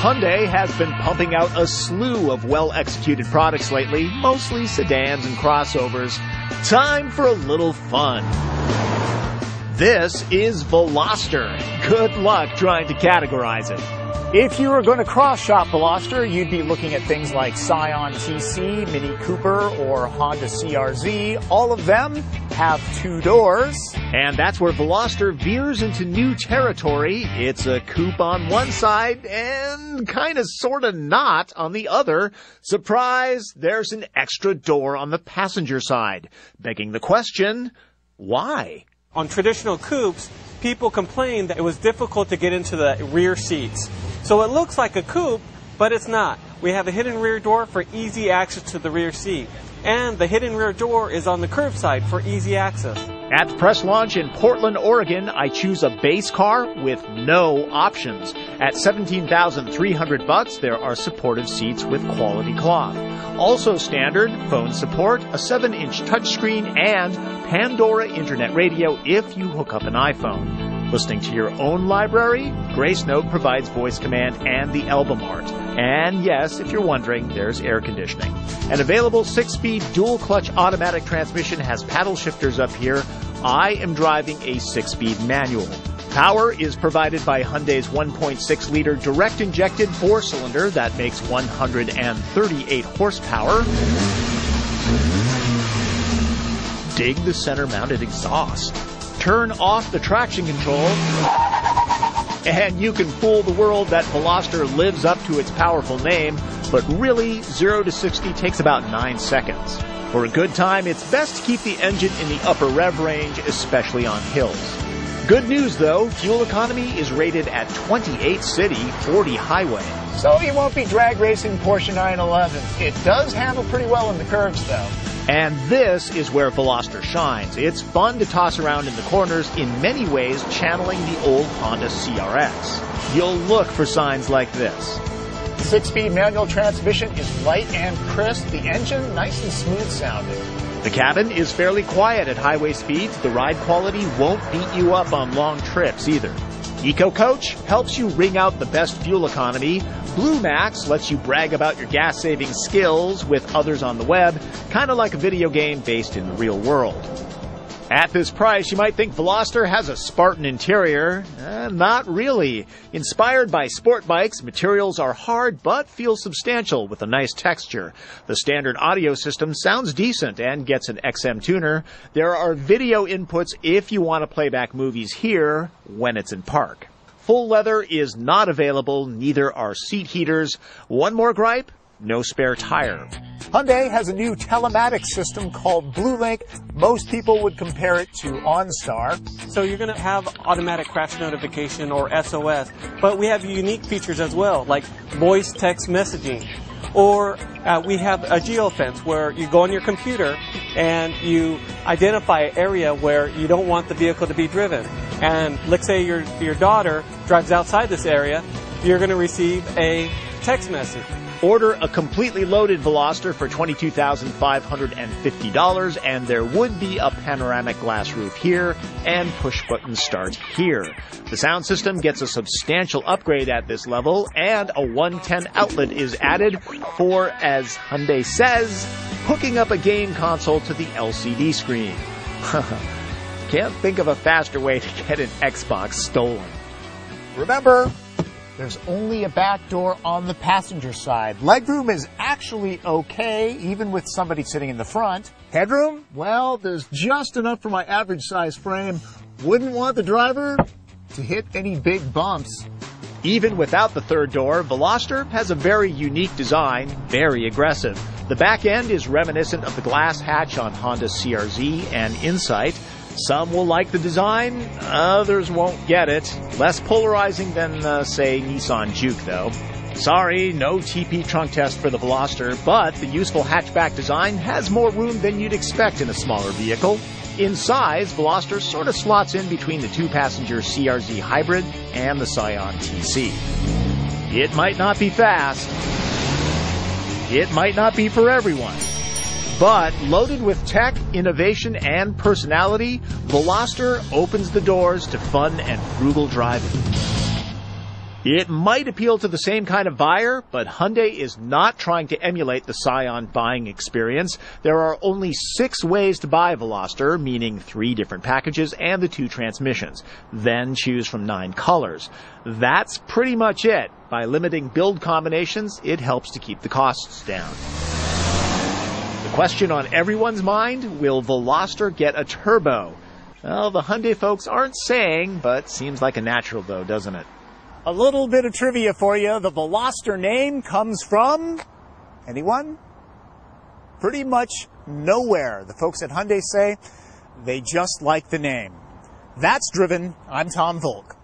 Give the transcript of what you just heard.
Hyundai has been pumping out a slew of well-executed products lately, mostly sedans and crossovers. Time for a little fun. This is Veloster. Good luck trying to categorize it. If you were going to cross-shop Veloster, you'd be looking at things like Scion TC, Mini Cooper, or Honda CRZ. All of them have 2 doors. And that's where Veloster veers into new territory. It's a coupe on one side and kind of sort of not on the other. Surprise, there's an extra door on the passenger side. Begging the question, why? On traditional coupes, people complained that it was difficult to get into the rear seats. So it looks like a coupe, but it's not. We have a hidden rear door for easy access to the rear seat. And the hidden rear door is on the curb side for easy access. At the press launch in Portland, Oregon, I choose a base car with no options. At $17,300, there are supportive seats with quality cloth. Also standard, phone support, a 7-inch touchscreen, and Pandora Internet Radio if you hook up an iPhone. Listening to your own library, Grace Note provides voice command and the album art. And yes, if you're wondering, there's air conditioning. An available 6-speed dual-clutch automatic transmission has paddle shifters up here. I am driving a 6-speed manual. Power is provided by Hyundai's 1.6-liter direct-injected 4-cylinder that makes 138 horsepower. Dig the center-mounted exhaust. Turn off the traction control, and you can fool the world that Veloster lives up to its powerful name, but really, 0 to 60 takes about 9 seconds. For a good time, it's best to keep the engine in the upper rev range, especially on hills. Good news, though, fuel economy is rated at 28 city, 40 highway. So you won't be drag racing Porsche 911. It does handle pretty well in the curves, though. And this is where Veloster shines. It's fun to toss around in the corners, in many ways channeling the old Honda CRX. You'll look for signs like this. The 6-speed manual transmission is light and crisp, the engine nice and smooth sounding. The cabin is fairly quiet at highway speeds. The ride quality won't beat you up on long trips either. EcoCoach helps you wring out the best fuel economy. Blue Max lets you brag about your gas-saving skills with others on the web, kind of like a video game based in the real world. At this price, you might think Veloster has a Spartan interior. Not really. Inspired by sport bikes, materials are hard but feel substantial with a nice texture. The standard audio system sounds decent and gets an XM tuner. There are video inputs if you want to play back movies here when it's in park. Full leather is not available, neither are seat heaters. One more gripe, no spare tire. Hyundai has a new telematics system called BlueLink. Most people would compare it to OnStar. So you're going to have automatic crash notification or SOS, but we have unique features as well, like voice text messaging. Or we have a geofence where you go on your computer and you identify an area where you don't want the vehicle to be driven. And let's say your daughter drives outside this area, you're going to receive a text message. Order a completely loaded Veloster for $22,550, and there would be a panoramic glass roof here and push-button start here. The sound system gets a substantial upgrade at this level, and a 110 outlet is added for, as Hyundai says, hooking up a game console to the LCD screen. Can't think of a faster way to get an Xbox stolen. Remember, there's only a back door on the passenger side. Legroom is actually okay, even with somebody sitting in the front. Headroom? Well, there's just enough for my average size frame. Wouldn't want the driver to hit any big bumps. Even without the third door, Veloster has a very unique design, very aggressive. The back end is reminiscent of the glass hatch on Honda CRZ and Insight. Some will like the design, others won't get it. Less polarizing than, say, Nissan Juke, though. Sorry, no TP trunk test for the Veloster, but the useful hatchback design has more room than you'd expect in a smaller vehicle. In size, Veloster sort of slots in between the 2-passenger CRZ Hybrid and the Scion TC. It might not be fast. It might not be for everyone. But loaded with tech, innovation, and personality, Veloster opens the doors to fun and frugal driving. It might appeal to the same kind of buyer, but Hyundai is not trying to emulate the Scion buying experience. There are only 6 ways to buy Veloster, meaning 3 different packages and the 2 transmissions. Then choose from 9 colors. That's pretty much it. By limiting build combinations, it helps to keep the costs down. The question on everyone's mind, will Veloster get a turbo? Well, the Hyundai folks aren't saying, but seems like a natural though, doesn't it? A little bit of trivia for you. The Veloster name comes from, anyone? Pretty much nowhere. The folks at Hyundai say they just like the name. That's Driven. I'm Tom Volk.